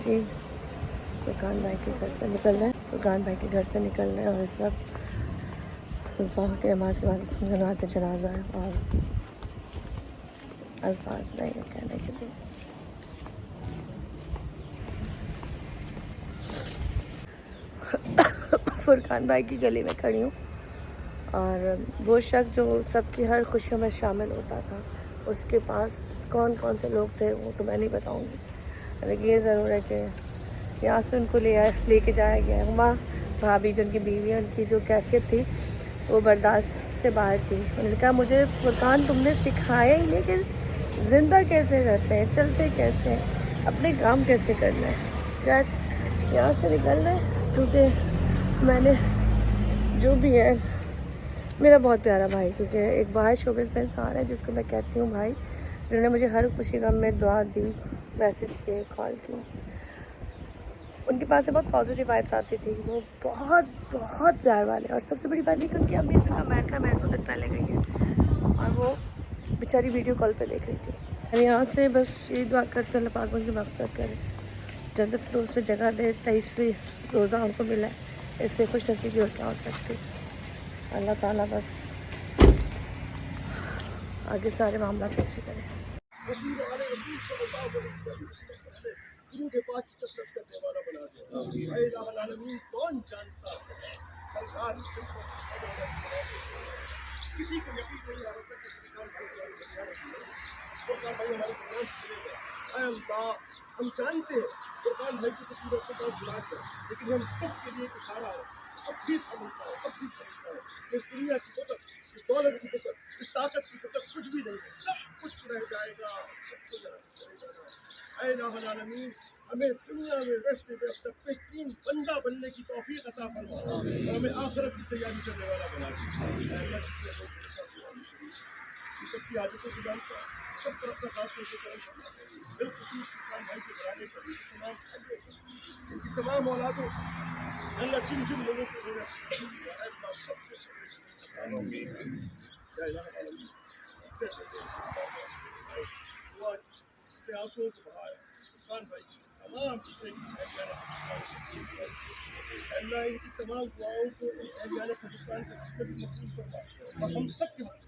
جی فرقان بھائی کے گھر سے نکل رہے ہیں، فرقان بھائی کے گھر سے نکل رہے ہیں اور اس وقت ظہر کی نماز کے بعد سنت جنازہ ہے اور الفاظ نہیں ہیں کہنے کے لیے. فرقان بھائی کی گلی میں کھڑی ہوں اور وہ شخص جو سب کی ہر خوشیوں میں شامل ہوتا تھا اس کے پاس کون کون سے لوگ تھے وہ تو میں نہیں بتاؤں گی، لیکن یہ ضرور ہے کہ یہاں سے ان کو لے کے جایا گیا. ہما بھابھی جو ان کی بیوی ہے، ان کی جو کیفیت تھی وہ برداشت سے باہر تھی. انہوں نے کہا مجھے فرقان تم نے سکھایا ہی نہیں کہ زندہ کیسے رہتے ہیں، چلتے کیسے ہیں، اپنے کام کیسے کرنا ہے. کیا یہاں سے نکلنا ہے کیونکہ میں نے جو بھی ہے میرا بہت پیارا بھائی، کیونکہ ایک باہر شوبز میں انسان ہے جس کو میں کہتی ہوں بھائی، جنہوں نے مجھے ہر خوشی غم میں دعا دی، میسج کیے، کال کی. ان کے پاس سے بہت پازیٹیو وائبس آتی تھی، وہ بہت بہت پیار والے. اور سب سے بڑی بات یہ کہ ان کی امی سے کہا میں 2 دن پہلے گئی ہے اور وہ بیچاری ویڈیو کال پہ دیکھ رہی تھی. اور یہاں سے بس یہ دعا کرتے اللہ پاک ان کی مغفرت کرے، جنت الفردوس میں جگہ دے. 23ویں روزہ ان کو ملا ہے، اس سے خوش نصیبی اور کیا ہو سکتی. اللہ تعالیٰ بس آگے سارے معاملات اچھے کرے. رسول صلی اللہ علیہ وسلم کو ہمیں درود پاک کی کثرت کرنے والا بنا دے. اے الہ العالمین، کون جانتا کل رات جس وقت حضرت علیہ السلام کسی کو یقین نہیں آ رہا تھا کہ فرقان بھائی ہمارے درمیان نہیں، فرقان بھائی ہمارے درمیان سے چلے گئے. اے اللہ، ہم جانتے ہیں فرقان بھائی کو تو پورے کو بہت بلا دیا، لیکن ہم سب کے لیے اشارہ ہے اب بھی سمجھتا ہے، اب بھی سمجھتا ہے. اس دنیا کی قدر، اس دولت کی قدر، اس طاقت کی قدر کچھ بھی نہیں ہے، سب کچھ رہ جائے گا، سب کو ذرا سے چلے جانا. اے الہ العالمین، ہمیں دنیا میں رہتے ہوئے اپنا بہترین بندہ بننے کی توفیق عطا فرما اور ہمیں آخرت کی تیاری کرنے والا بنا دے. اے اللہ، جتنے لوگ میرے ساتھ دعا میں شریک ہیں، یہ سب کی عادتوں کو جانتا ہے، سب پر اپنا خاص طور پہ کرم فرما. بالخصوص فرقان بھائی کے گھرانے پر ان کی تمام بھائیوں کو، ان کی تمام اولادوں کو، اللہ جن جن لوگوں کو میرا اے اللہ سب کو سب آنسوؤں کو بہایا. فرقان بھائی کی تمام اللہ ان کی تمام دعاؤں کو اہلیان پاکستان کے حق میں بھی مقبول فرما اور ہم سب کے حق